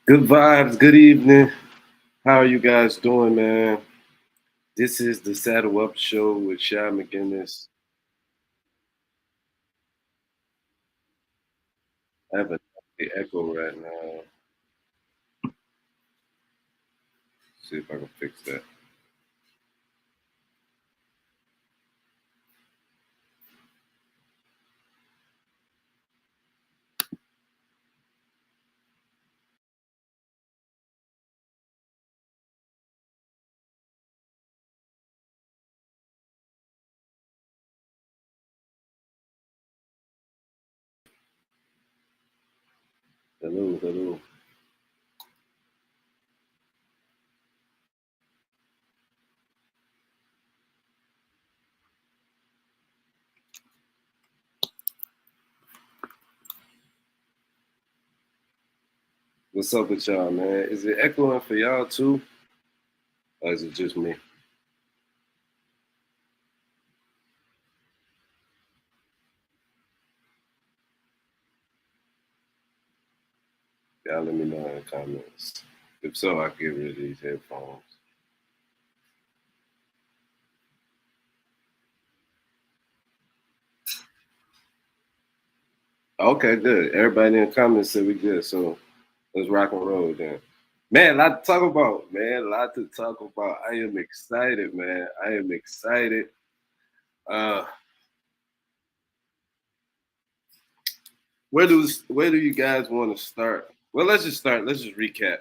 Good vibes, good evening. How are you guys doing, man? This is the Saddle Up Show with Shy McGinnis. I have a echo right now. See if I can fix that. Hello, hello. What's up with y'all, man? Is it echoing for y'all too? Or is it just me? Y'all let me know in the comments. If so, I'll get rid of these headphones. Okay, good. Everybody in the comments said we good. So let's rock and roll then. Man, a lot to talk about, man. A lot to talk about. I am excited, man. I am excited. Uh, where do you guys want to start? Well, let's just start. Let's just recap.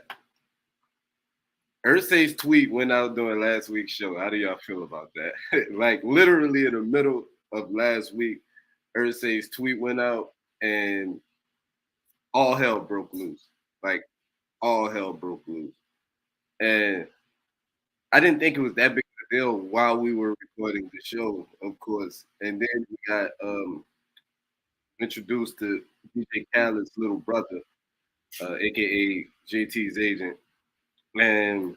Ursay's tweet went out during last week's show. How do y'all feel about that? Like literally in the middle of last week, Ursay's tweet went out and all hell broke loose. Like all hell broke loose. And I didn't think it was that big of a deal while we were recording the show, of course. And then we got introduced to DJ Khaled's little brother, aka JT's agent. And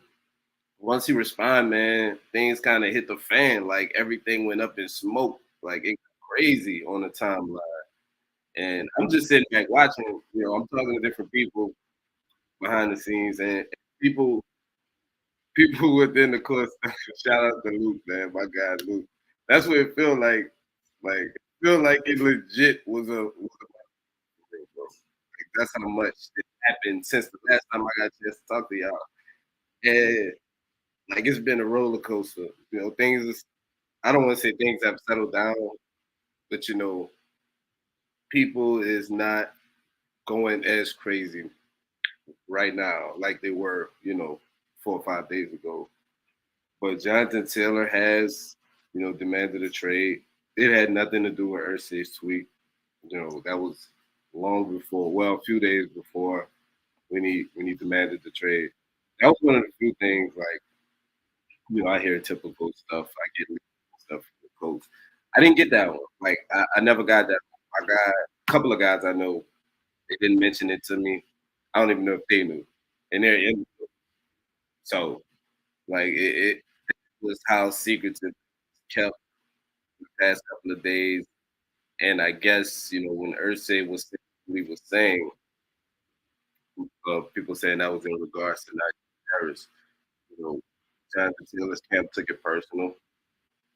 once he responded, man, things kind of hit the fan. Like everything went up in smoke. Like it crazy on the timeline. And I'm just sitting back watching. I'm talking to different people behind the scenes, and people within the course. Shout out to Luke, man, my guy Luke. That's what it feel like. Like it feel like it legit was a thing, bro. Like that's how much it happened since the last time I got a chance to talk to y'all. And like it's been a roller coaster. Things. I don't want to say things have settled down, but people is not going as crazy right now like they were, 4 or 5 days ago. But Jonathan Taylor has, demanded a trade. It had nothing to do with Ursay's tweet. That was long before, well, a few days before when he demanded the trade. That was one of the few things like, I hear typical stuff. I get stuff from the coach. I didn't get that one. Like I never got that. I got a couple of guys I know. They didn't mention it to me. I don't even know if they knew, and they're in. So like it was how secretive kept the past couple of days. And I guess when Ursay was saying, people saying that was in regards to Najee Harris. You know, Jonathan Taylor's camp took it personal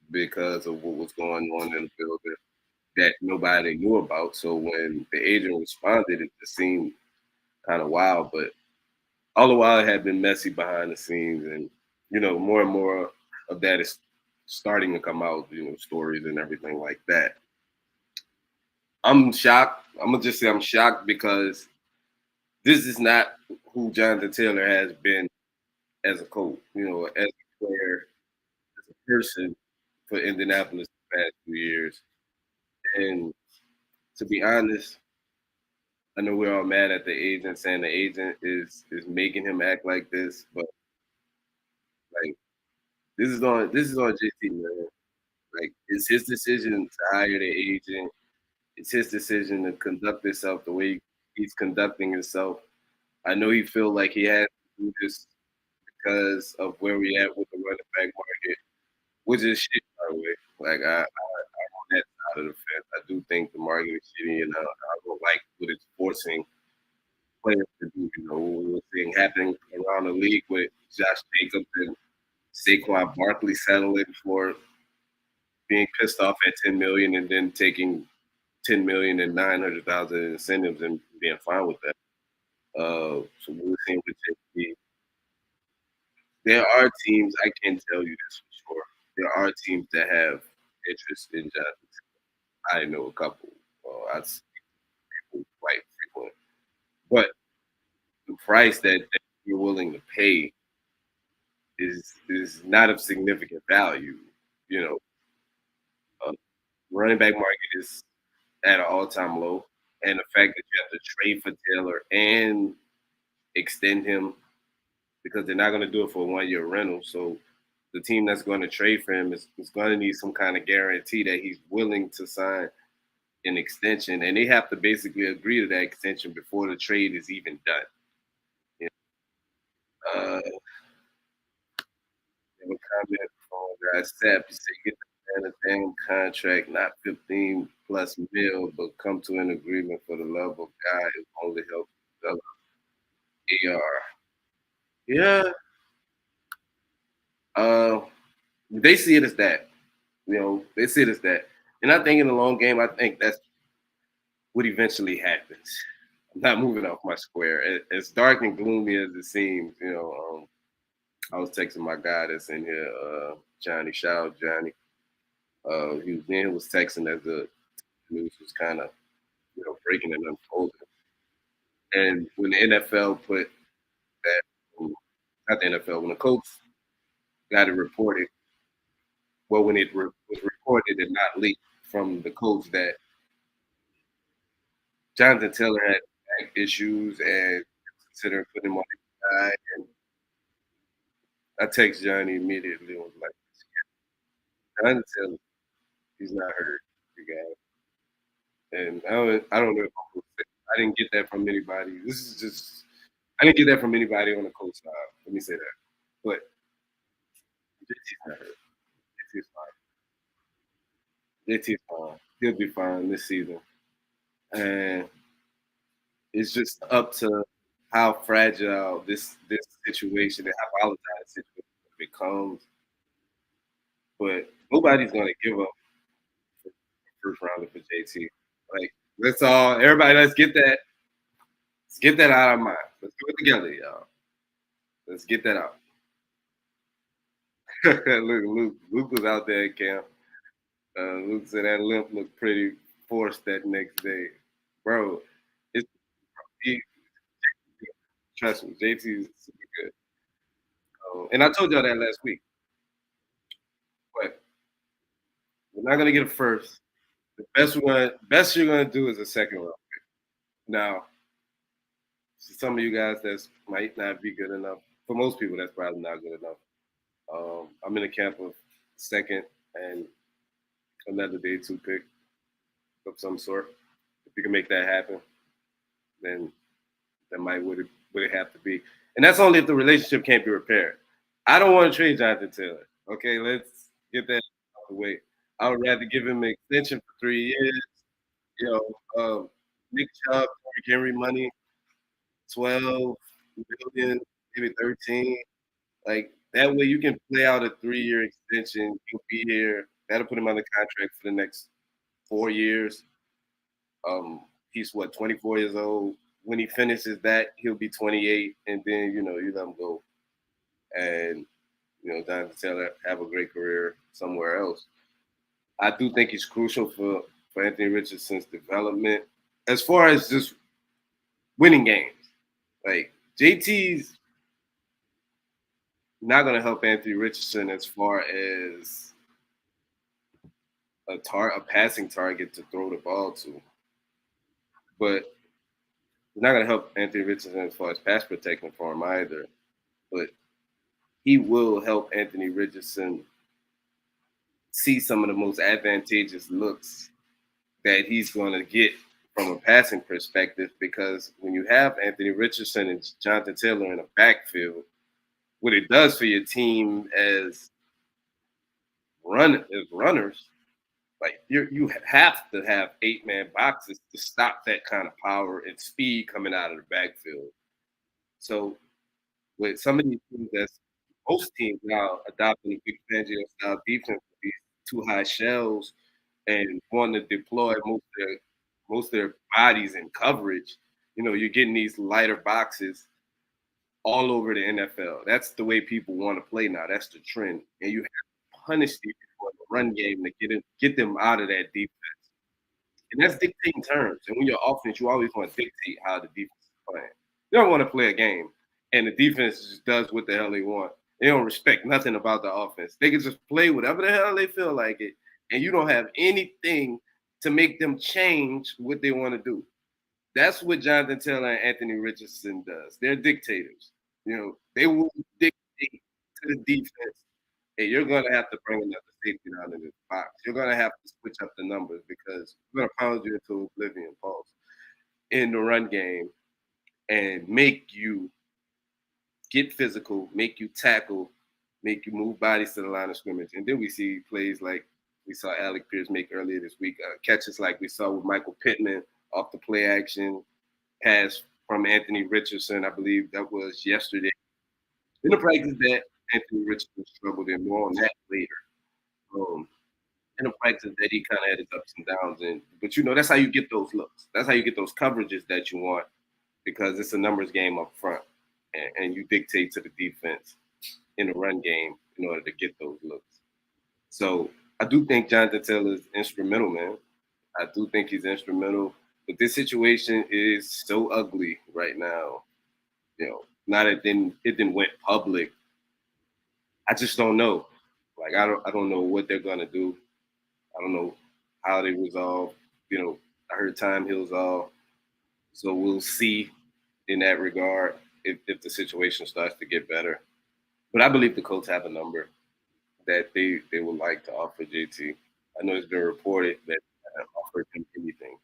because of what was going on in the building that nobody knew about. So when the agent responded, it just seemed kind of wild. But all the while, it had been messy behind the scenes, and more and more of that is starting to come out. Stories and everything like that. I'm shocked. I'm gonna just say I'm shocked because this is not who Jonathan Taylor has been as a coach. As a player, as a person for Indianapolis the past 2 years. And to be honest, I know we're all mad at the agent, saying the agent is making him act like this, but like this is on JT, man. Like it's his decision to hire the agent. It's his decision to conduct himself the way he's conducting himself. I know he feel like he has to do this because of where we at with the running back market, which is shit, by the way. Like I'm on that side of the fence. I do think the market is shitty, and I don't like what it's forcing players to do. we're seeing happening around the league with Josh Jacobs and Saquon Barkley settling for being pissed off at 10 million and then taking 10 million and 900,000 in incentives and being fine with that. So we're seeing with JT, there are teams, I can tell you this for sure. There are teams that have interest in Jonathan. I know a couple. I see people quite frequent. But the price that you're willing to pay is not of significant value. You know, uh, running back market is at an all time low, and the fact that you have to trade for Taylor and extend him because they're not going to do it for a 1 year rental. So the team that's going to trade for him is going to need some kind of guarantee that he's willing to sign an extension, and they have to basically agree to that extension before the trade is even done. You know, have a comment from guy Sap. You say get the man a damn contract, not 15 plus mil, but come to an agreement for the love of God. It only help develop AR. Yeah, uh, they see it as that. They see it as that. And I think in the long game, I think that's what eventually happens. I'm not moving off my square. As dark and gloomy as it seems, I was texting my guy that's in here, Johnny. Shout out Johnny. He was texting as the news was kind of breaking and unfolding. And when the NFL put that, not the NFL, when the Colts got it reported, well, when it was reported and not leaked from the Colts that Jonathan Taylor had back issues and considering putting him on the side, and I text Johnny immediately and was like, Jonathan Taylor, he's not hurt, you guys. And I don't know if I didn't get that from anybody. This is just I didn't get that from anybody on the coach side. Let me say that. But JT's not hurt. JT's fine. JT's fine. He'll be fine this season. And it's just up to how fragile this situation and how volatile the situation becomes. But nobody's gonna give up first rounder for JT. Like let's all everybody let's get that out of our mind. Let's do it together, y'all. Let's get that out. Luke was out there at camp. Luke said that limp looked pretty forced that next day, bro. It's he, trust me, JT is super good. And I told y'all that last week, but we're not gonna get a first. The best you're gonna do is a second round. Now, for some of you guys, that might not be good enough. For most people, that's probably not good enough. I'm in the camp of second and another day two pick of some sort. If you can make that happen, then that might would it have to be. And that's only if the relationship can't be repaired. I don't want to trade Jonathan Taylor. Okay, let's get that out of the way. I would rather give him an extension for 3 years. You know, Nick Chubb, Henry money, 12 million, maybe 13. Like that way you can play out a 3 year extension. He'll be here. That'll put him on the contract for the next 4 years. He's 24 years old. When he finishes that, he'll be 28, and then you let him go, and Jonathan Taylor have a great career somewhere else. I do think he's crucial for Anthony Richardson's development as far as just winning games. Like JT's not going to help Anthony Richardson as far as a passing target to throw the ball to, but it's not going to help Anthony Richardson as far as pass protection for him either. But he will help Anthony Richardson see some of the most advantageous looks that he's going to get from a passing perspective, because when you have Anthony Richardson and Jonathan Taylor in a backfield, what it does for your team as runners, like you have to have 8-man boxes to stop that kind of power and speed coming out of the backfield. So with some of these teams, that's most teams now adopting the Big Fangio style defense with these two high shells and wanting to deploy most of their bodies in coverage. You're getting these lighter boxes all over the NFL. That's the way people want to play now. That's the trend, and you have to punish these people in the run game to get them out of that defense. And that's dictating terms. And when you're offense, you always want to dictate how the defense is playing. You don't want to play a game and the defense just does what the hell they want. They don't respect nothing about the offense. They can just play whatever the hell they feel like it, and you don't have anything to make them change what they want to do. That's what Jonathan Taylor and Anthony Richardson does. They're dictators. They will dictate to the defense, hey, you're going to have to bring another safety down in this box. You're going to have to switch up the numbers because we're going to pound you into oblivion, pause, in the run game and make you get physical, make you tackle, make you move bodies to the line of scrimmage. And then we see plays like we saw Alec Pierce make earlier this week, catches like we saw with Michael Pittman off the play action, pass from Anthony Richardson, I believe that was yesterday. In the practice that Anthony Richardson struggled in, more on that later. In the practice that he kind of had his ups and downs in, but that's how you get those looks. That's how you get those coverages that you want because it's a numbers game up front, and you dictate to the defense in the run game in order to get those looks. So I do think Jonathan Taylor is instrumental, man. I do think he's instrumental, but this situation is so ugly right now. Now that it didn't went public, I just don't know. Like I don't know what they're gonna do. I don't know how they resolve. I heard time heals all, so we'll see in that regard if the situation starts to get better. But I believe the Colts have a number that they would like to offer JT. I know it's been reported that they haven't offered him anything,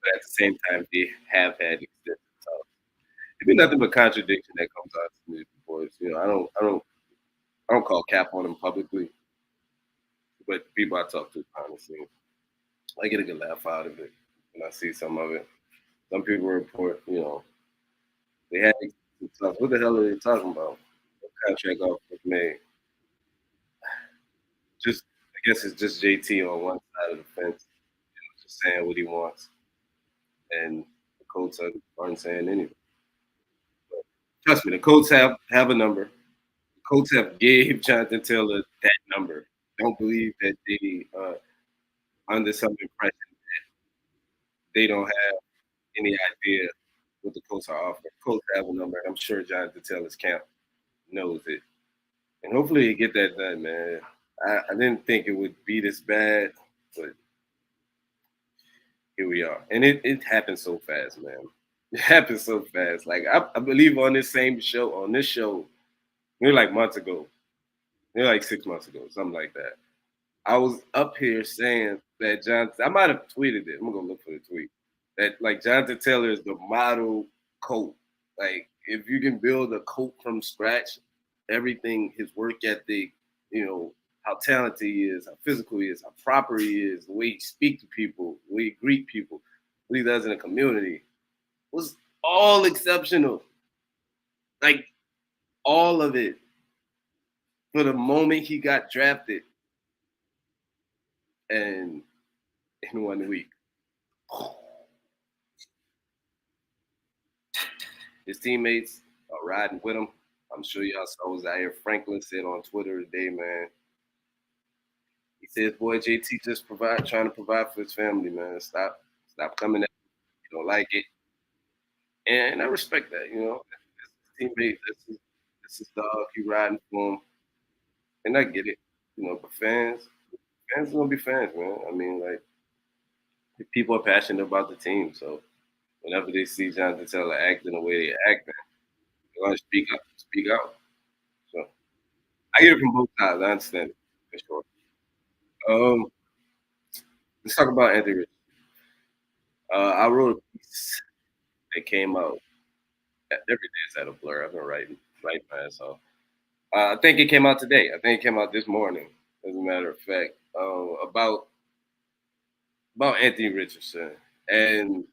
but at the same time, they have had extensive talks. It'd be nothing but contradiction that comes out to these reports. I don't call cap on him publicly, but the people I talk to honestly, I get a good laugh out of it when I see some of it. Some people report, they had extensive talks. What the hell are they talking about? What contract offer was made? Just I guess it's just JT on one side of the fence, just saying what he wants, and the Colts aren't saying anything. But trust me, the Colts have a number. The Colts have gave Jonathan Taylor that number. Don't believe that they under some impression they don't have any idea what the Colts are offering. Colts have a number. I'm sure Jonathan Taylor's camp knows it, and hopefully he get that done, man. I didn't think it would be this bad, but here we are. And it happened so fast, man. It happened so fast. Like I believe on this show, maybe like months ago, maybe like 6 months ago, something like that. I was up here saying that I might have tweeted it. I'm gonna look for the tweet. That like Jonathan Taylor is the model coach. Like if you can build a coach from scratch, everything, his work ethic, how talented he is, how physical he is, how proper he is, the way he speaks to people, the way he greet people, what he does in the community was all exceptional. Like all of it. For the moment he got drafted, and in 1 week, his teammates are riding with him. I'm sure y'all saw Zaire Franklin said on Twitter today, man. He says, "Boy, JT just trying to provide for his family, man. Stop coming at him. You don't like it." And I respect that, That's his teammate, that's his dog. He riding for him, and I get it, But fans are gonna be fans, man. I mean, like people are passionate about the team, so whenever they see Jonathan Taylor acting the way they act, man, they're gonna speak up, speak out. So I get it from both sides. I understand it for sure. Um, let's talk about Anthony Richardson. I wrote a piece that came out. Every day is at a blur. I've been writing my ass off. I think it came out today. I think it came out this morning, as a matter of fact, about Anthony Richardson and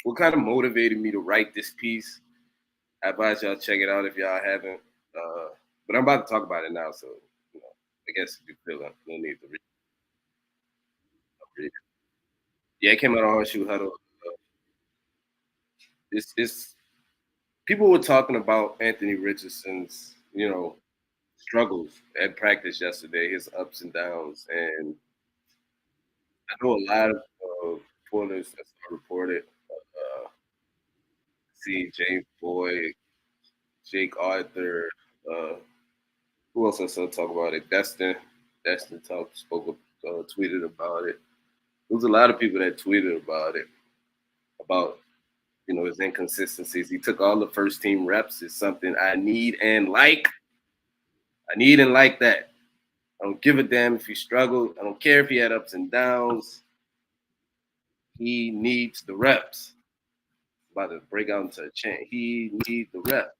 what kind of motivated me to write this piece I advise y'all check it out if y'all haven't. But I'm about to talk about it now, so you know, I guess if you feel it, no need to read it. Yeah, it came out on Horseshoe Huddle. It's people were talking about Anthony Richardson's, struggles at practice yesterday, his ups and downs, and I know a lot of reporters that reported. See James Boyd, Jake Arthur. Uh, who else I saw talk about it? Destin tweeted about it. There was a lot of people that tweeted about it, about his inconsistencies. He took all the first team reps. Is something I need and like. I need and like that. I don't give a damn if he struggled. I don't care if he had ups and downs. He needs the reps. I'm about to break out into a chant. He needs the reps.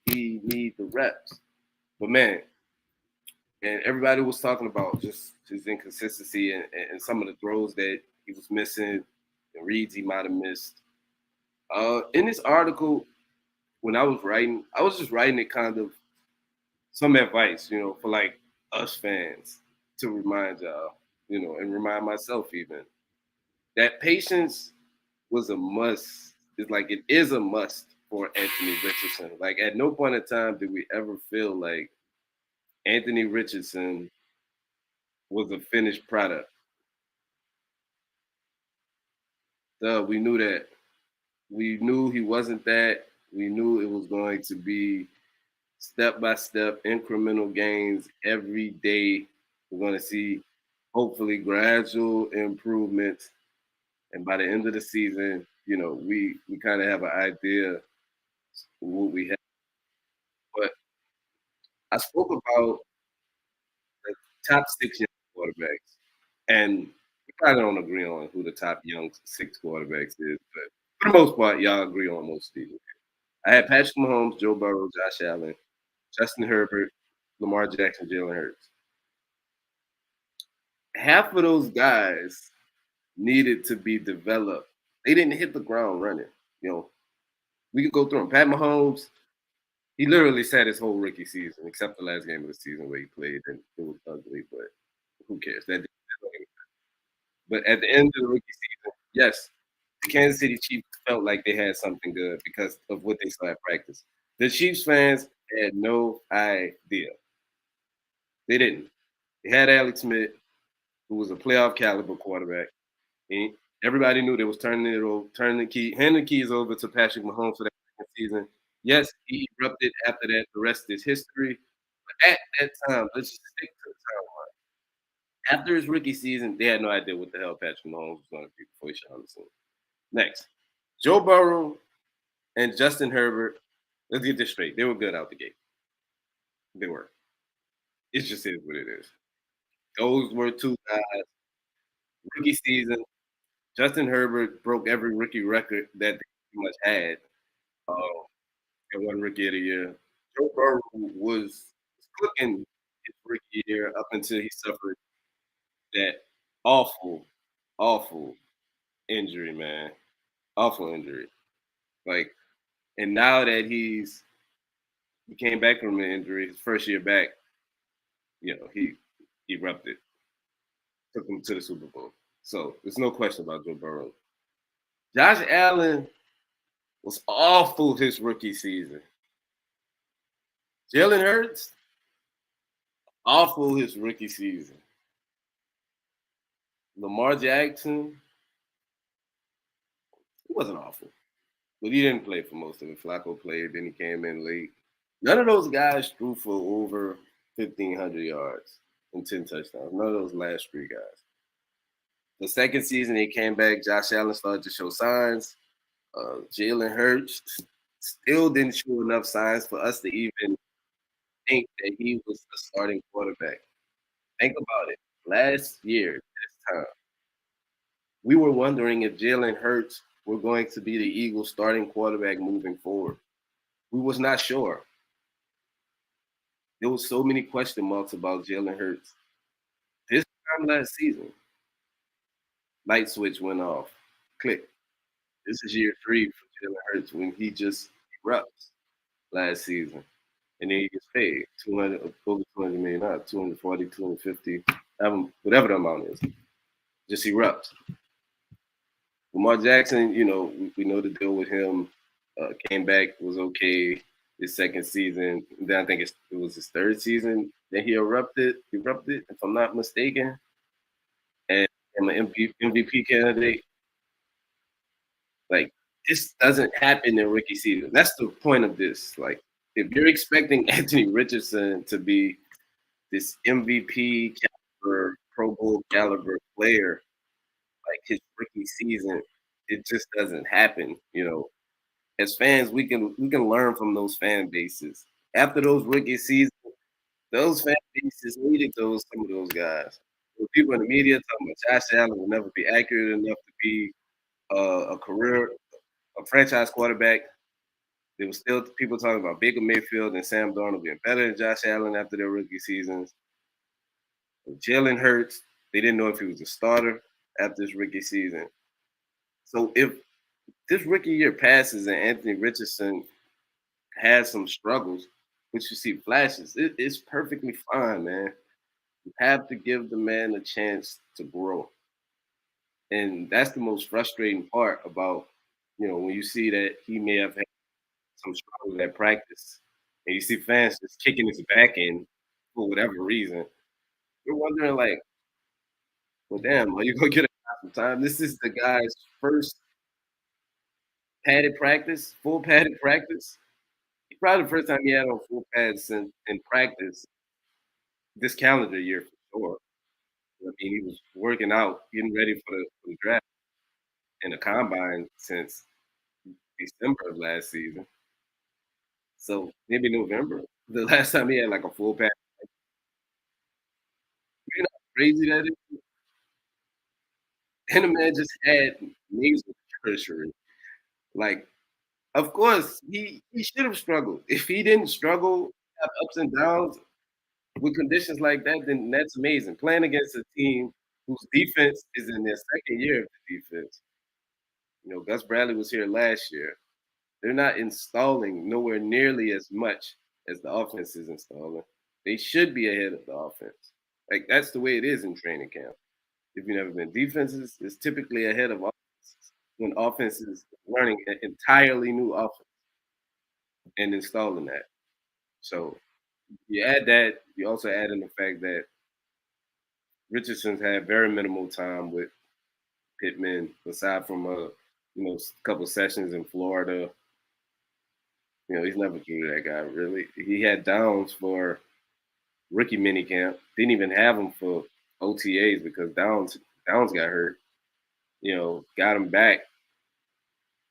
He needs the reps. But man, and everybody was talking about just his inconsistency and some of the throws that he was missing and reads he might have missed. In this article, when I was writing, I was just writing it kind of some advice, for like us fans to remind y'all, and remind myself even that patience was a must. It's like it is a must for Anthony Richardson. Like at no point in time did we ever feel like Anthony Richardson was a finished product. We knew that. We knew he wasn't that. We knew it was going to be step by step, incremental gains every day. We're going to see hopefully gradual improvements. And by the end of the season, we kind of have an idea of what we have. But I spoke about the top six young quarterbacks. And we probably don't agree on who the top young six quarterbacks is, but for the most part, y'all agree on most of these. I had Patrick Mahomes, Joe Burrow, Josh Allen, Justin Herbert, Lamar Jackson, Jalen Hurts. Half of those guys needed to be developed. They didn't hit the ground running. We could go through them. Pat Mahomes, he literally sat his whole rookie season, except the last game of the season where he played and it was ugly, but who cares? But at the end of the rookie season, yes, the Kansas City Chiefs felt like they had something good because of what they saw at practice. The Chiefs fans had no idea. They didn't. They had Alex Smith, who was a playoff caliber quarterback. And everybody knew they was handing the keys over to Patrick Mahomes for that second season. Yes, he erupted after that. The rest is history. But at that time, let's just stick to the timeline. After his rookie season, they had no idea what the hell Patrick Mahomes was going to be before he shot on the scene. Next, Joe Burrow and Justin Herbert. Let's get this straight. They were good out the gate. They were. It's just is what it is. Those were two guys. Rookie season. Justin Herbert broke every rookie record that they pretty much had. Uh, and one rookie of the year. Joe Burrow was cooking his rookie year up until he suffered that awful, awful injury, man. Awful injury. Like, and now that he came back from the injury, his first year back, he erupted, took him to the Super Bowl. So there's no question about Joe Burrow. Josh Allen was awful his rookie season. Jalen Hurts, awful his rookie season. Lamar Jackson, he wasn't awful, but he didn't play for most of it. Flacco played, then he came in late. None of those guys threw for over 1,500 yards and 10 touchdowns. None of those last three guys. The second season he came back, Josh Allen started to show signs. Jalen Hurts still didn't show enough signs for us to even think that he was the starting quarterback. Think about it. Last year, this time, we were wondering if Jalen Hurts were going to be the Eagles' starting quarterback moving forward. We was not sure. There was so many question marks about Jalen Hurts. This time last season, light switch went off. Click. This is year 3 for Jalen Hurts when he just erupts. last season, and then he gets paid 200 over 200 million, not 240, 250, whatever the amount is. Just erupt. Lamar Jackson, we know the deal with him. Came back, was okay his second season. And then I think it was his third season that he erupted, if I'm not mistaken. And I'm an MVP candidate. Like, this doesn't happen in rookie season. That's the point of this. Like, if you're expecting Anthony Richardson to be this MVP caliber, Pro Bowl caliber player, like his rookie season, it just doesn't happen. As fans, we can learn from those fan bases. After those rookie seasons, those fan bases needed some of those guys. People in the media talking about Josh Allen will never be accurate enough to be a franchise quarterback. There was still people talking about Baker Mayfield and Sam Darnold being better than Josh Allen after their rookie seasons. Jalen Hurts, they didn't know if he was a starter after his rookie season. So if this rookie year passes and Anthony Richardson has some struggles, which you see flashes, it's perfectly fine, man. You have to give the man a chance to grow. And that's the most frustrating part about, when you see that he may have had some struggles at practice and you see fans just kicking his back in for whatever reason. You're wondering, like, well, damn, are you going to get a some time? This is the guy's first padded practice, full padded practice. Probably the first time he had on full pads in practice this calendar year for sure. I mean, he was working out, getting ready for the draft and the combine since December of last season. So maybe November. The last time he had like a full pad. You know how crazy that is? And the man just had nasal surgery. Like, of course, he should have struggled. If he didn't struggle, have ups and downs with conditions like that, then that's amazing. Playing against a team whose defense is in their second year of the defense. Gus Bradley was here last year. They're not installing nowhere nearly as much as the offense is installing. They should be ahead of the offense. Like, that's the way it is in training camp. If you've never been, defenses is typically ahead of offenses when offense is learning an entirely new offense and installing that. So you add that, you also add in the fact that Richardson's had very minimal time with Pittman, aside from couple sessions in Florida. He's never threw to that guy really. He had Downs for rookie minicamp. Didn't even have him for OTAs because Downs got hurt. Got him back.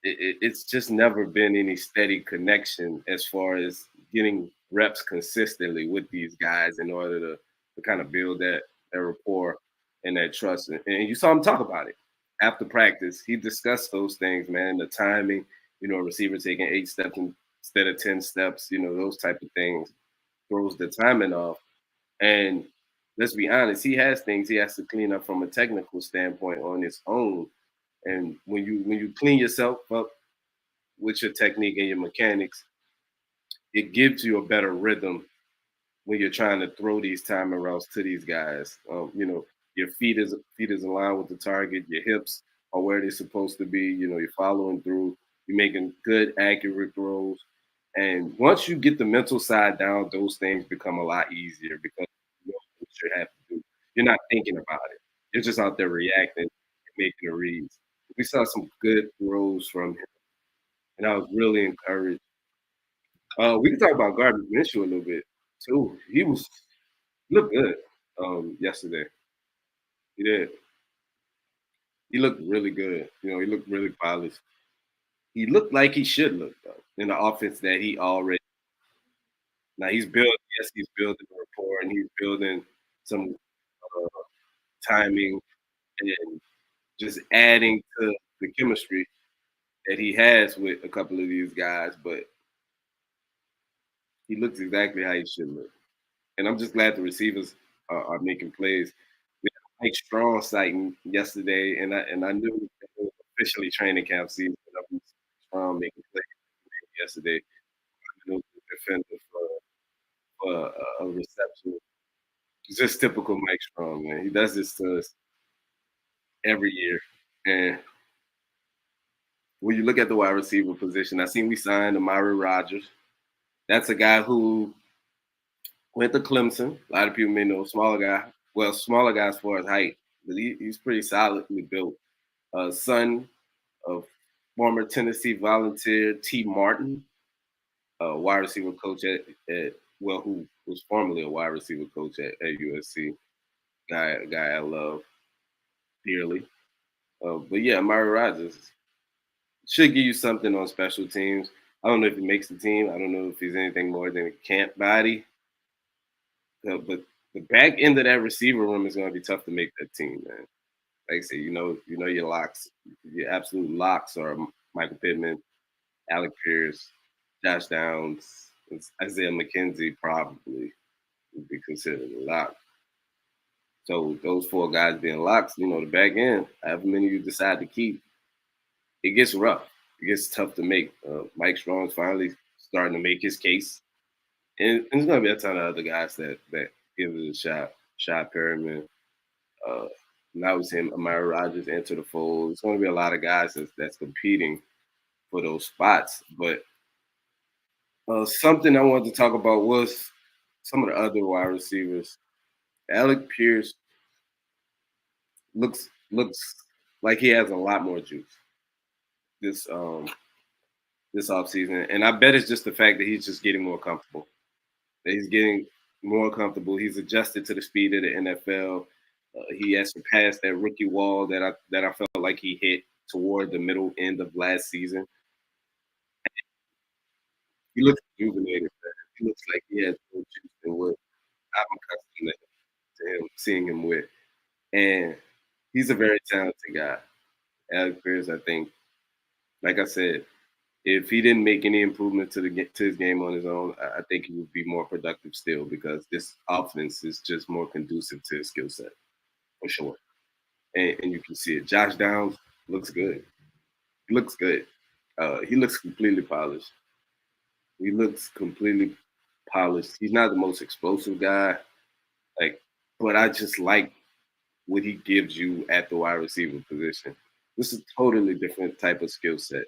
It's just never been any steady connection as far as getting reps consistently with these guys in order to kind of build that rapport and that trust. And you saw him talk about it after practice. He discussed those things, man, the timing, a receiver taking 8 steps instead of 10 steps, those type of things throws the timing off. And let's be honest, he has things he has to clean up from a technical standpoint on his own. And when you clean yourself up with your technique and your mechanics, it gives you a better rhythm when you're trying to throw these timing routes to these guys. Your feet is aligned with the target, your hips are where they're supposed to be. You're following through, you're making good, accurate throws. And once you get the mental side down, those things become a lot easier because you know what you have to do. You're not thinking about it. You're just out there reacting and making the reads. We saw some good throws from him, and I was really encouraged. We can talk about Gardner Minshew a little bit too. He looked good yesterday. He did. He looked really good. He looked really polished. He looked like he should look though in the offense that he already. Now he's building. Yes, he's building a rapport and he's building some timing and just adding to the chemistry that he has with a couple of these guys. But he looks exactly how he should look. And I'm just glad the receivers are making plays. We had Mike Strong sighting yesterday, and I knew it was officially training camp season. I was Strong making plays yesterday. defender for a reception. It's just typical Mike Strong, man. He does this to us every year. And when you look at the wide receiver position, I seen we signed Amari Rogers. That's a guy who went to Clemson. A lot of people may know, smaller guy. Well, smaller guy as far as height, but he's pretty solidly built. Son of former Tennessee Volunteer T. Martin, wide receiver coach at well, who was formerly a wide receiver coach at USC. Guy I love dearly. But yeah, Amari Rogers should give you something on special teams. I don't know if he makes the team. I don't know if he's anything more than a camp body. But the back end of that receiver room is going to be tough to make that team, man. Like I say, you know your locks. Your absolute locks are Michael Pittman, Alec Pierce, Josh Downs, Isaiah McKenzie probably would be considered a lock. So those four guys being locks, the back end, however many you decide to keep, it gets rough. It gets tough to make. Mike Strong's finally starting to make his case, and there's going to be a ton of other guys that give it a shot. Shy Perryman, uh, now we seeing Amari Rogers enter the fold. There's going to be a lot of guys that's competing for those spots. But something I wanted to talk about was some of the other wide receivers. Alec Pierce looks like he has a lot more juice this this offseason. And I bet it's just the fact that he's just getting more comfortable. That he's getting more comfortable. He's adjusted to the speed of the NFL. He has surpassed that rookie wall that I felt like he hit toward the middle end of last season. He looks rejuvenated, man. He looks like he has more juice than what I'm accustomed to him seeing him with. And he's a very talented guy. Alec Pierce, I think, like I said, if he didn't make any improvement to his game on his own, I think he would be more productive still because this offense is just more conducive to his skill set for sure. And you can see it. Josh Downs looks good. He looks good. He looks completely polished. He looks completely polished. He's not the most explosive guy, like, but I just like what he gives you at the wide receiver position. This is a totally different type of skill set.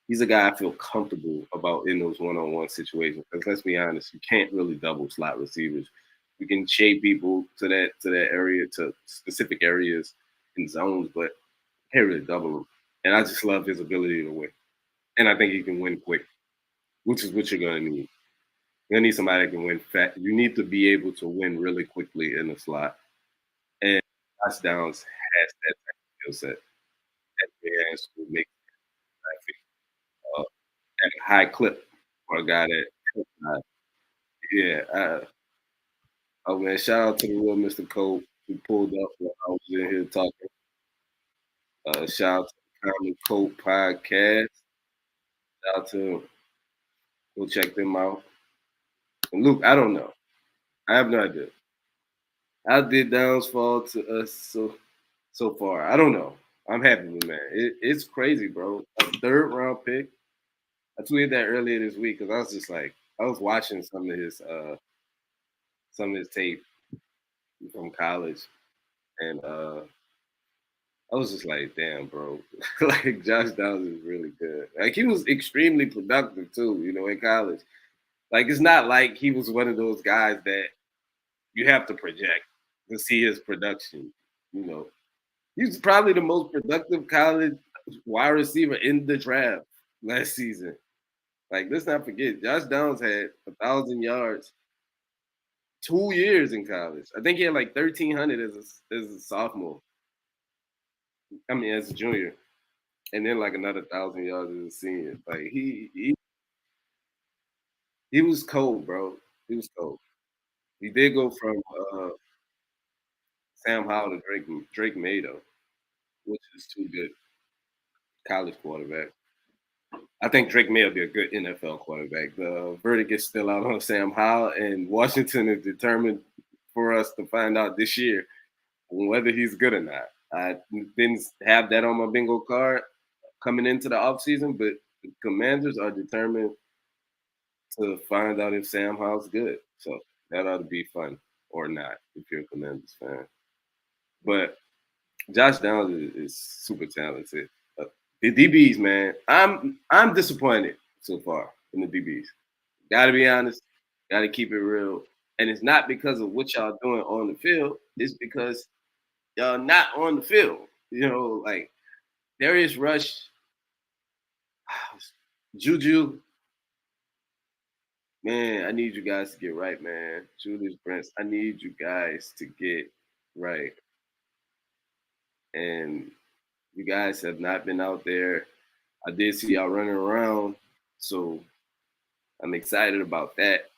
He's a guy I feel comfortable about in those one-on-one situations. Because let's be honest, you can't really double slot receivers. You can shade people to that area, to specific areas and zones, but you can't really double them. And I just love his ability to win. And I think he can win quick, which is what you're gonna need. You're gonna need somebody that can win fast. You need to be able to win really quickly in the slot. And Josh Downs has that type of skill set. That has to make traffic at a high clip for a guy that yeah. Oh man, shout out to the real Mr. Cole who pulled up while I was in here talking. Shout out to the Common Cold Podcast. Shout out to go check them out. And Luke, I don't know. I have no idea. How did Downs fall to us so far? I don't know. I'm happy with man. It's crazy, bro. A third round pick. I tweeted that earlier this week because I was just like, I was watching some of his tape from college, and I was just like, damn, bro. Like Josh Downs is really good. Like he was extremely productive too, in college. Like it's not like he was one of those guys that you have to project to see his production. You know, he's probably the most productive college wide receiver in the draft last season. Like, let's not forget, Josh Downs had 1,000 yards 2 years in college. I think he had like 1,300 as a sophomore. I mean, as a junior, and then like another 1,000 yards as a senior. Like he was cold, bro. He was cold. He did go from Sam Howell to Drake May though, which is too good college quarterback. I think Drake May will be a good NFL quarterback. The verdict is still out on Sam Howell, and Washington is determined for us to find out this year whether he's good or not. I didn't have that on my bingo card coming into the offseason, but the Commanders are determined to find out if Sam Howell's good. So that ought to be fun or not if you're a Commanders fan. But Josh Downs is super talented. Uh, the DBs, man, I'm disappointed so far in the DBs. Got to be honest. Got to keep it real. And it's not because of what y'all doing on the field. It's because y'all not on the field. You know, like Darius Rush, Juju, man, I need you guys to get right, man. Julius Brents, I need you guys to get right. And you guys have not been out there. I did see y'all running around, so I'm excited about that.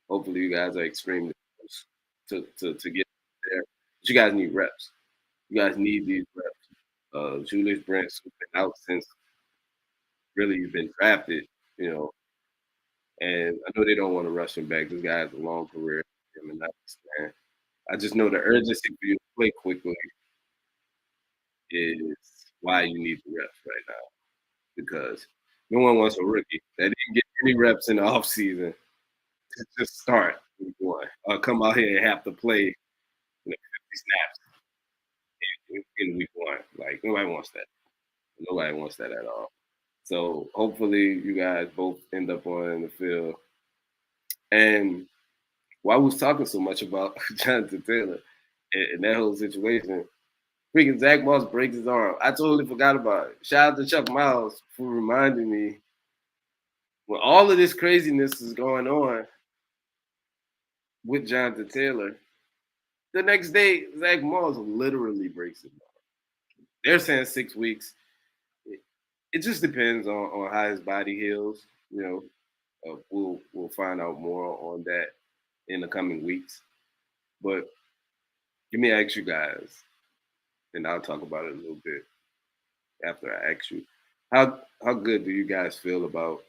Hopefully, you guys are extremely close to get there. But you guys need reps. You guys need these reps. Julius Brents has been out since really he's been drafted, you know, and I know they don't want to rush him back. This guy has a long career. I mean, I understand. I just know the urgency for you to play quickly is why you need the reps right now because no one wants a rookie that didn't get any reps in the offseason to just start week one or come out here and have to play 50 snaps in week one. Like, nobody wants that. Nobody wants that at all. So hopefully you guys both end up on the field. And why we was talking so much about Jonathan Taylor and that whole situation, freaking Zach Moss breaks his arm. I totally forgot about it. Shout out to Chuck Miles for reminding me when all of this craziness is going on with Jonathan Taylor. The next day, Zach Moss literally breaks his arm. They're saying 6 weeks. It just depends on how his body heals. You know, we'll find out more on that in the coming weeks. But let me ask you guys, and I'll talk about it a little bit after I ask you. How good do you guys feel about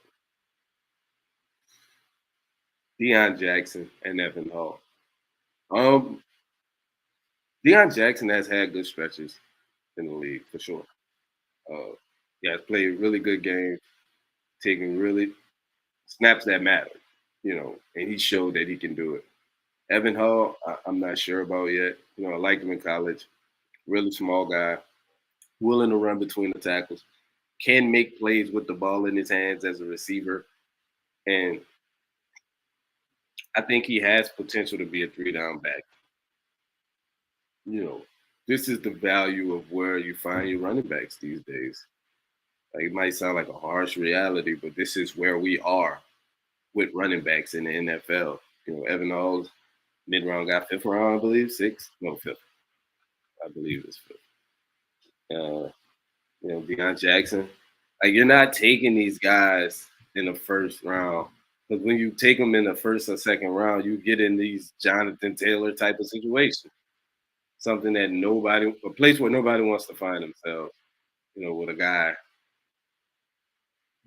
Deion Jackson and Evan Hall? Um, Deion Jackson has had good stretches in the league for sure. He has played really good games, taking really snaps that matter, you know, and he showed that he can do it. Evan Hall, I'm not sure about yet. You know, I liked him in college. Really small guy, willing to run between the tackles, can make plays with the ball in his hands as a receiver. And I think he has potential to be a 3 down back. You know, this is the value of where you find your running backs these days. Like, it might sound like a harsh reality, but this is where we are with running backs in the NFL. You know, Evan Hall's mid-round guy, 5th round, I believe, sixth, no, fifth. I believe it's fifth. You know, Deion Jackson. Like, you're not taking these guys in the first round because when you take them in the first or second round, you get in these Jonathan Taylor type of situations. Something that a place where nobody wants to find themselves. You know, with a guy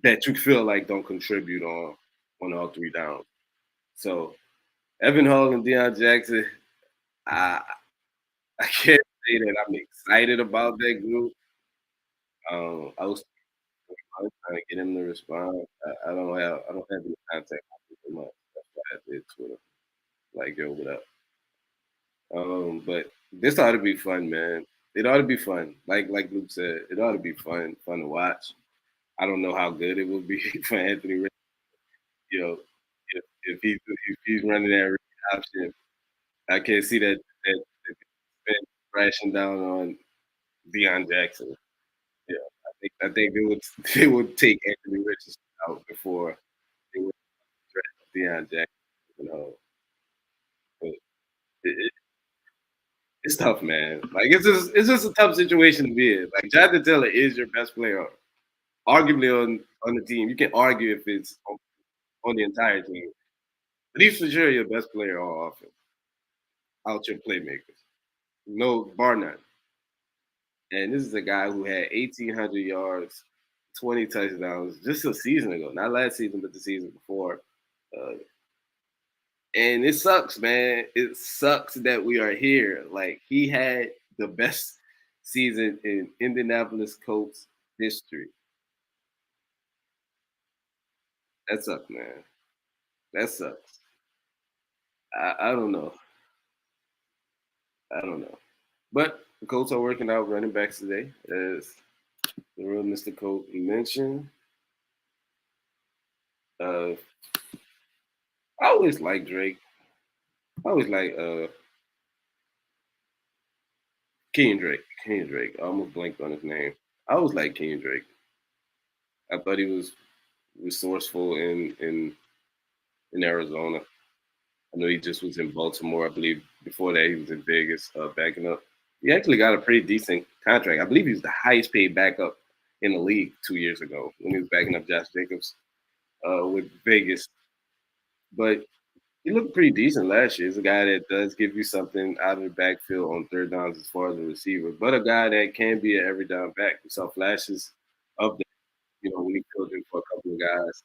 that you feel like don't contribute on all 3 downs. So Evan Hall and Deion Jackson, I I can't say that I'm excited about that group. I was trying to get him to respond. I don't have any contact with him much. That's why I did Twitter. Like, yo, what up? But this ought to be fun, man. It ought to be fun. Like Luke said, it ought to be fun to watch. I don't know how good it will be for Anthony Richardson. You know, if he's running that read option, I can't see that crashing down on Deion Jackson. Yeah, I think they would take Anthony Richardson out before they would draft Deion Jackson. You know, but it, it's tough, man. Like, it's just a tough situation to be in. Like, Jonathan Taylor is your best player, arguably on the team. You can argue if it's on the entire team, but he's for sure your best player on offense, out your playmakers, no bar none. And this is a guy who had 1,800 yards, 20 touchdowns just a season ago, not last season, but the season before. Uh, and it sucks, man. It sucks that we are here. Like, he had the best season in Indianapolis Colts history. That sucks, man. That sucks. I don't know. I don't know. But the Colts are working out running backs today, as the real Mr. Colt mentioned. Uh, I always like Drake. I always like King Drake. King Drake. I almost blanked on his name. I always like King Drake. I thought he was resourceful in Arizona. I know he just was in Baltimore. I believe before that he was in Vegas, backing up. He actually got a pretty decent contract. I believe he was the highest paid backup in the league 2 years ago when he was backing up Josh Jacobs with Vegas. But he looked pretty decent last year. He's a guy that does give you something out of the backfield on third downs as far as a receiver, but a guy that can be an every down back. We saw flashes of that, when he filled in for a couple of guys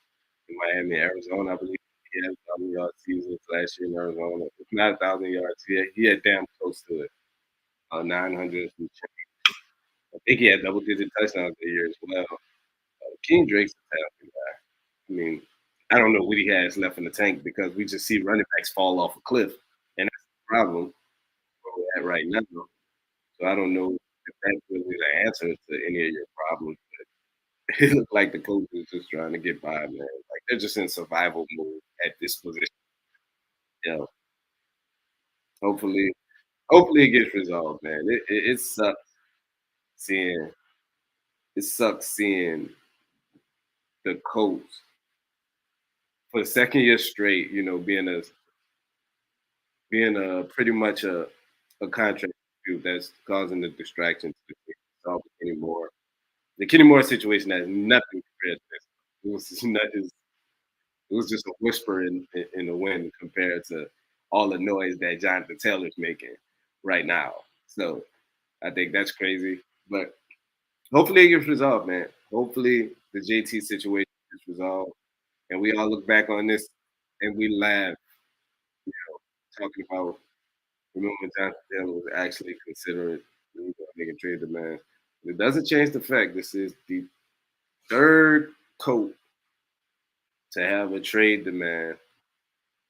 in Miami, Arizona. I believe he had 1,000 yard seasons last year in Arizona. If not 1,000 yards, he had damn close to it. 900. I think he had double digit touchdowns that year as well. King Drake's a talented guy. I mean, I don't know what he has left in the tank because we just see running backs fall off a cliff, and that's the problem where we're at right now. So I don't know if that's really the answer to any of your problems. But it looked like the coach is just trying to get by, man. Like they're just in survival mode at this position. You know, hopefully, hopefully it gets resolved, man. It seeing sucks seeing the coach for the second year straight, being a pretty much a contract dispute that's causing the distraction to the team. Solve it anymore. The Kenny Moore situation has nothing compared to this. It was just it was just a whisper in the wind compared to all the noise that Jonathan Taylor's making right now. So I think that's crazy. But hopefully it gets resolved, man. Hopefully the JT situation gets resolved. And we all look back on this and we laugh, talking about remember when Jonathan Taylor was actually considering making trade demand. It doesn't change the fact this is the third coach to have a trade demand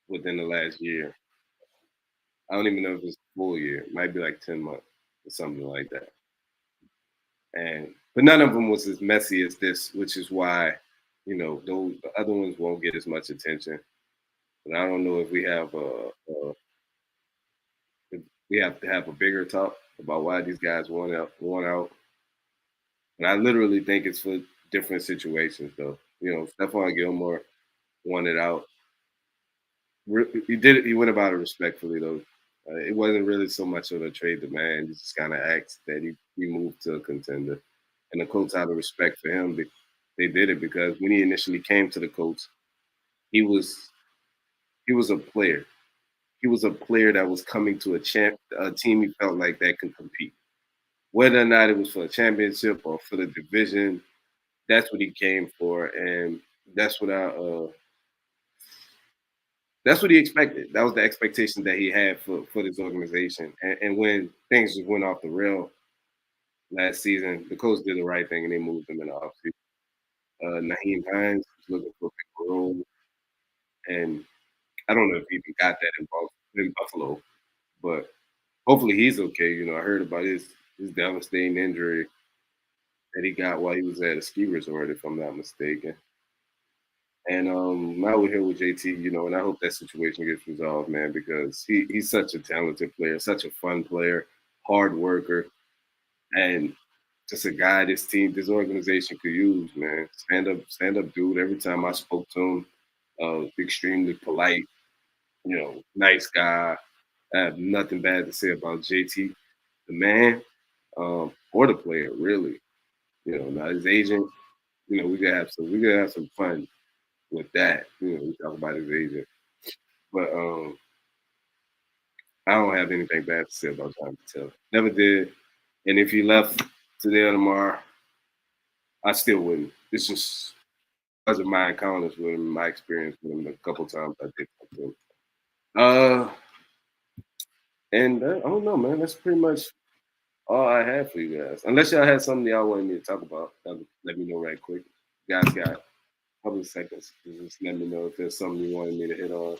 within the last year. I don't even know if it's a full year. It might be like 10 months or something like that. But none of them was as messy as this, which is why, those the other ones won't get as much attention. But I don't know if we have to have a bigger talk about why these guys want out. And I literally think it's for different situations, though. Stephon Gilmore wanted out. He did it. He went about it respectfully, though. It wasn't really so much of a trade demand. He just kind of asked that he moved to a contender. And the Colts, out of respect for him, they did it because when he initially came to the Colts, he was he was a player. He was a player that was coming to a team he felt like that could compete. Whether or not it was for a championship or for the division, that's what he came for, and that's what I that's what he expected. That was the expectation that he had for this organization. And when things just went off the rail last season, the coach did the right thing and they moved him in the offseason. Naheem Hines was looking for a big role, and I don't know if he even got that in Buffalo, but hopefully he's okay. I heard about his devastating injury that he got while he was at a ski resort, if I'm not mistaken. And now we're here with JT, and I hope that situation gets resolved, man, because he's such a talented player, such a fun player, hard worker, and just a guy this organization could use, man. Stand up dude. Every time I spoke to him, extremely polite, nice guy. I have nothing bad to say about JT, the man, or the player, really. Now his agent, we could have some fun with that. We talk about his agent. But I don't have anything bad to say about Jonathan Taylor. Never did. And if he left today or tomorrow, I still wouldn't. It's just because of my encounters with him, my experience with him, the couple times I did talk to him. And I don't know, man. That's pretty much all I have for you guys. Unless y'all had something y'all wanted me to talk about, let me know right quick. You guys got couple of seconds. Just let me know if there's something you wanted me to hit on.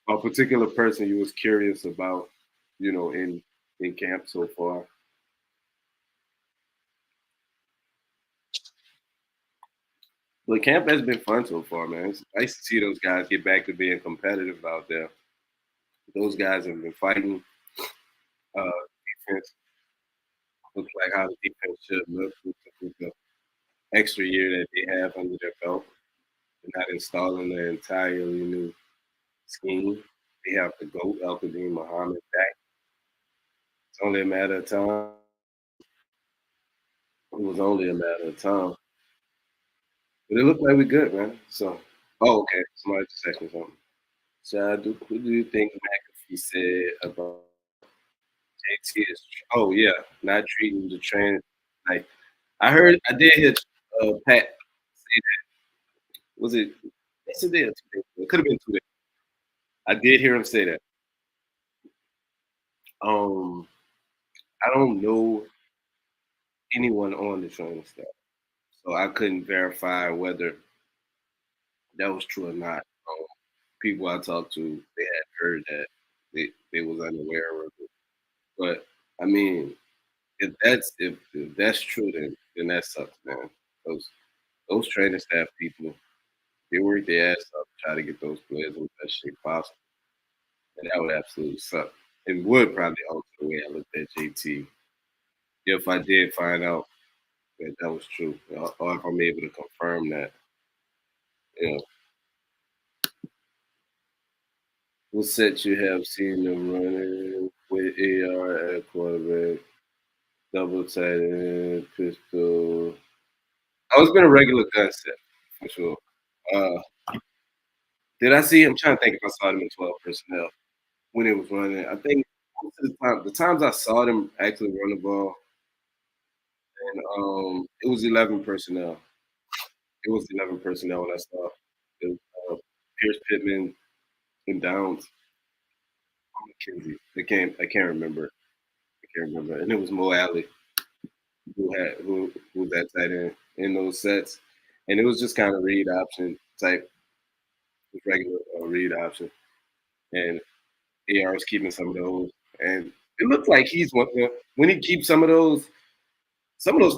A particular person you was curious about, in camp so far. But camp has been fun so far, man. It's nice to see those guys get back to being competitive out there. Those guys have been fighting. Defense looks like how the defense should look with the extra year that they have under their belt. They're not installing an entirely new scheme. They have the GOAT, Al Muhammad, back. It's only a matter of time. It was only a matter of time. But it looked like we're good, man. So, oh, okay. Somebody just asked me something. So, what do you think McAfee said about JT is? Oh, yeah, not treating the trans. Like, I did hear Pat say that. Was it yesterday or 2 days ago? It could have been 2 days. I did hear him say that. Um, I don't know anyone on the training staff, so I couldn't verify whether that was true or not. People I talked to, they had heard that they was unaware of it. But I mean, if that's true, then that sucks, man. Those training staff people, they work their ass off to try to get those players in the best shape possible, and that would absolutely suck. It would probably alter the way I looked at JT if I did find out that that was true, or if I'm able to confirm that. You know, what set you have seen them running with AR at quarterback, double tight end, pistol. Oh, it's been a regular gun set for sure. Uh, did I see? I'm trying to think if I saw them in 12 personnel when it was running. I think most of the times I saw them actually run the ball, and it was 11 personnel. It was 11 personnel when I saw it was, Pierce Pittman and Downs. McKenzie. I can't remember. I can't remember. And it was Mo Alley who was that tight end in those sets. And it was just kind of read option type, regular read option. And AR was keeping some of those. And it looked like he's one when he keeps some of those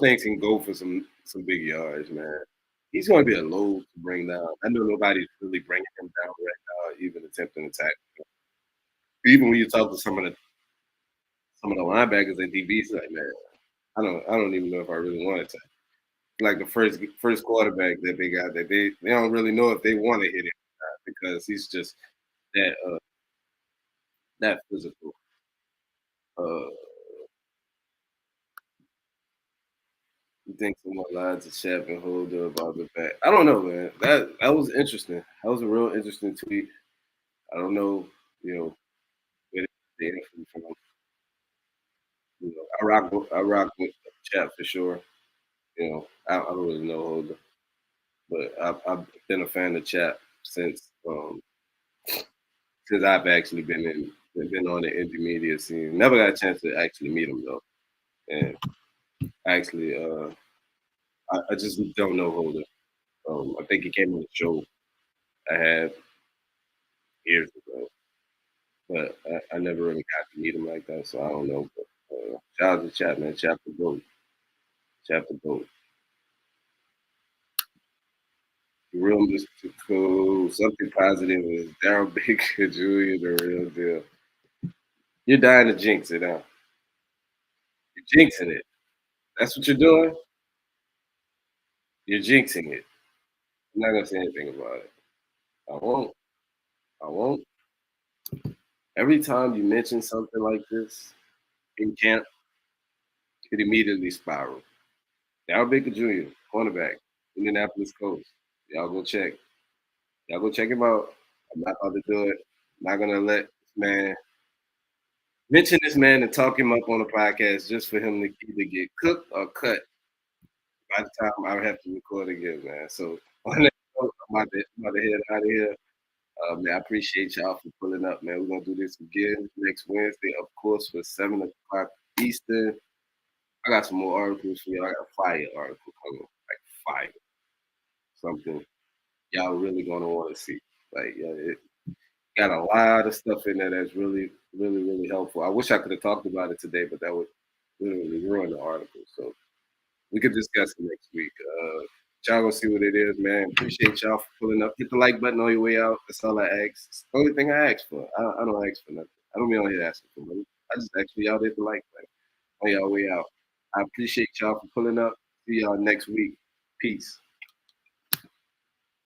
things can go for some big yards, man. He's going to be a load to bring down. I know nobody's really bringing him down right now, even attempting to tackle him. Even when you talk to some of the linebackers at DBs, like man, I don't even know if I really wanted to. Like the first quarterback that they got, that they don't really know if they want to hit it or not because he's just that physical. Uh, you think someone lied to Shep and Holder about the back? I don't know, man. That was interesting. That was a real interesting tweet. I don't know, you know, where they info from. I rock with Chap for sure. I don't really know Holder, but I've been a fan of Chap since I've actually been on the intermediate scene. Never got a chance to actually meet him though, and actually, I just don't know Holder. I think he came on the show I had years ago, but I never really got to meet him like that, so I don't know. But shout out to Chap, man. Chap the goat. Chap the goat. Real mystical. Something positive is Daryl Baker Jr. the real deal. You're dying to jinx it, huh? You're jinxing it. That's what you're doing. You're jinxing it. I'm not gonna say anything about it. I won't. I won't. Every time you mention something like this in camp, it immediately spirals. Daryl Baker Jr., cornerback, Indianapolis Colts. Y'all go check. Y'all go check him out. I'm not about to do it. I'm not gonna let this man mention this man and talk him up on a podcast just for him to either get cooked or cut by the time I have to record again, man. So on that note, I'm about to head out of here. Man, I appreciate y'all for pulling up, man. We're gonna do this again next Wednesday, of course, for 7 o'clock Eastern. I got some more articles for you. I got a fire article coming, like fire, something. y'all really gonna want to see. Like, yeah, it got a lot of stuff in there that's really, really, really helpful. I wish I could have talked about it today, but that would literally ruin the article. So we could discuss it next week. Y'all gonna see what it is, man. Appreciate y'all for pulling up. Hit the like button on your way out. That's all I ask. It's the only thing I ask for. I don't ask for nothing. I don't be on here asking for money. I just ask for y'all to hit the like button on y'all way out. I appreciate y'all for pulling up. See y'all next week. Peace.